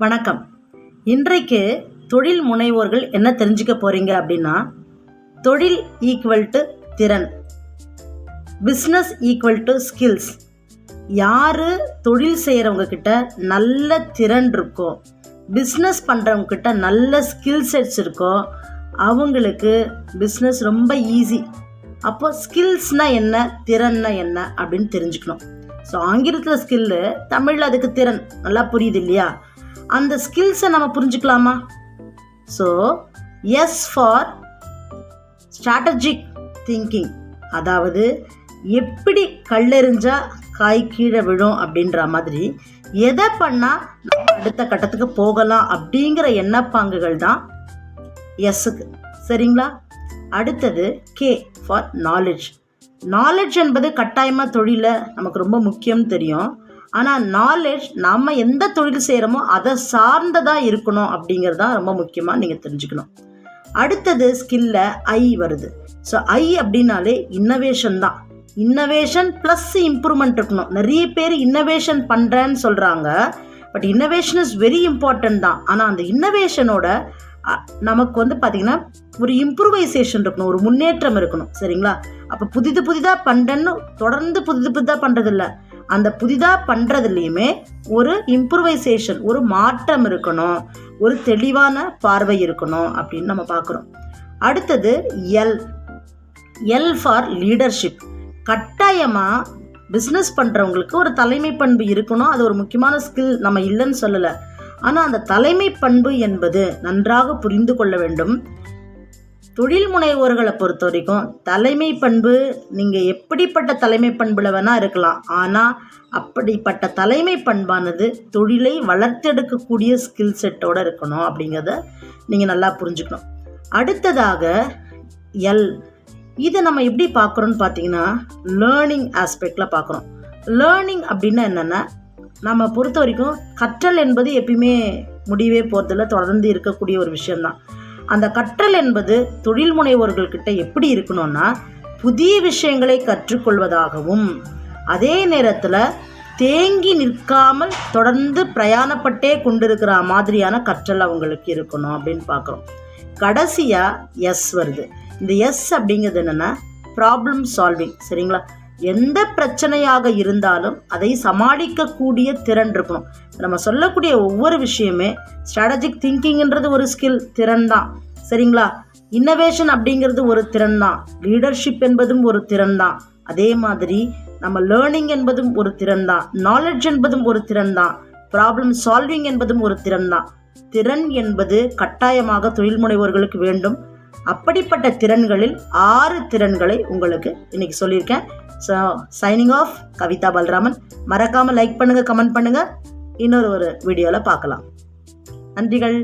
வணக்கம். இன்றைக்கு தொழில் முனைவோர்கள் என்ன தெரிஞ்சுக்க போகிறீங்க அப்படின்னா, தொழில் ஈக்குவல் டு திறன், பிஸ்னஸ் ஈக்குவல் டு ஸ்கில்ஸ். யார் தொழில் செய்கிறவங்க கிட்ட நல்ல திறன் இருக்கோ, பிஸ்னஸ் பண்ணுறவங்க கிட்ட நல்ல ஸ்கில் செட்ஸ் இருக்கோ, அவங்களுக்கு பிஸ்னஸ் ரொம்ப ஈஸி. அப்போ ஸ்கில்ஸ்னால் என்ன, திறன்னா என்ன அப்படின்னு தெரிஞ்சுக்கணும். ஸோ ஆங்கிலத்தில் ஸ்கில்லு, தமிழில் அதுக்கு திறன். நல்லா புரியுது இல்லையா? அந்த ஸ்கில்ஸை நம்ம புரிஞ்சுக்கலாமா? So S for strategic thinking, அதாவது எப்படி கல்லெறிஞ்சா காய் கீழே விழும் அப்படின்ற மாதிரி எதை பண்ணால் நம்ம அடுத்த கட்டத்துக்கு போகலாம் அப்படிங்கிற எண்ணப்பாங்குகள் தான் எஸ்ஸுக்கு. சரிங்களா? அடுத்தது கே ஃபார் நாலேஜ். நாலேஜ் என்பது கட்டாயமாக தொழிலில் நமக்கு ரொம்ப முக்கியம்னு தெரியும். ஆனால் நாலேஜ் நம்ம எந்த தொழில் செய்கிறோமோ அதை சார்ந்ததாக இருக்கணும் அப்படிங்கிறது தான் ரொம்ப முக்கியமாக நீங்கள் தெரிஞ்சுக்கணும். அடுத்தது ஸ்கில்ல ஐ வருது. ஸோ ஐ அப்படின்னாலே இன்னோவேஷன் தான். இன்னோவேஷன் ப்ளஸ் இம்ப்ரூவ்மெண்ட் இருக்கணும். நிறைய பேர் இன்னோவேஷன் பண்ணுறேன்னு சொல்கிறாங்க, but innovation is very important தான். ஆனால் அந்த இன்னோவேஷனோட நமக்கு பார்த்திங்கன்னா ஒரு இம்ப்ரூவைசேஷன் இருக்கணும், ஒரு முன்னேற்றம் இருக்கணும். சரிங்களா? அப்போ புதிதாக பண்ணுறேன்னு தொடர்ந்து புதிதாக பண்ணுறதில்ல, அந்த புதிதாக பண்ணுறதுலையுமே ஒரு இம்ப்ரூவைசேஷன், ஒரு மாற்றம் இருக்கணும், ஒரு தெளிவான பார்வை இருக்கணும் அப்படின்னு நம்ம பார்க்குறோம். அடுத்தது எல் ஃபார் லீடர்ஷிப். கட்டாயமாக பிஸ்னஸ் பண்ணுறவங்களுக்கு ஒரு தலைமை பண்பு இருக்கணும். அது ஒரு முக்கியமான ஸ்கில், நம்ம இல்லைன்னு சொல்லலை. ஆனால் அந்த தலைமை பண்பு என்பது நன்றாக புரிந்து கொள்ள வேண்டும். தொழில் முனைவோர்களை பொறுத்த வரைக்கும் தலைமை பண்பு நீங்கள் எப்படிப்பட்ட தலைமை பண்பில் வேணால் இருக்கலாம், ஆனால் அப்படிப்பட்ட தலைமை பண்பானது தொழிலை வளர்த்தெடுக்கக்கூடிய ஸ்கில் செட்டோடு இருக்கணும் அப்படிங்கிறத நீங்கள் நல்லா புரிஞ்சுக்கணும். அடுத்ததாக இதை நம்ம எப்படி பார்க்குறோன்னு பார்த்தீங்கன்னா, லேர்னிங் ஆஸ்பெக்டில் பார்க்குறோம். லேர்னிங் அப்படின்னா என்னென்னா, நம்ம பொறுத்த வரைக்கும் கற்றல் என்பது எப்பயுமே முடிவே போகிறதில்ல, தொடர்ந்து இருக்கக்கூடிய ஒரு விஷயந்தான். அந்த கற்றல் என்பது தொழில் முனைவோர்கள்கிட்ட எப்படி இருக்கணும்னா, புதிய விஷயங்களை கற்றுக்கொள்வதாகவும் அதே நேரத்தில் தேங்கி நிற்காமல் தொடர்ந்து பிரயாணப்பட்டே கொண்டிருக்கிற மாதிரியான கற்றல் அவங்களுக்கு இருக்கணும் அப்படின்னு பார்க்குறோம். கடைசியாக எஸ் வருது. இந்த எஸ் அப்படிங்கிறது என்னென்னா ப்ராப்ளம் சால்விங். சரிங்களா? எந்த பிரச்சனையாக இருந்தாலும் அதை சமாளிக்கக்கூடிய திறன் இருக்கணும். நம்ம சொல்லக்கூடிய ஒவ்வொரு விஷயமே ஸ்ட்ராட்டஜிக் திங்கிங்ன்றது ஒரு ஸ்கில், திறன் தான். சரிங்களா? இன்னோவேஷன் அப்படிங்கிறது ஒரு திறன் தான். லீடர்ஷிப் என்பதும் ஒரு திறன் தான். அதே மாதிரி நம்ம லேர்னிங் என்பதும் ஒரு திறன் தான். நாலேஜ் என்பதும் ஒரு திறன் தான். ப்ராப்ளம் சால்விங் என்பதும் ஒரு திறன் தான். திறன் என்பது கட்டாயமாக தொழில் முனைவோர்களுக்கு வேண்டும். அப்படிப்பட்ட திறன்களில் 6 திறன்களை உங்களுக்கு இன்னைக்கு சொல்லியிருக்கேன். So signing off, Kavitha Balraman. மறக்காமல் லைக் பண்ணுங்கள், கமெண்ட் பண்ணுங்கள். இன்னொரு வீடியோவில் பார்க்கலாம். நன்றிகள்.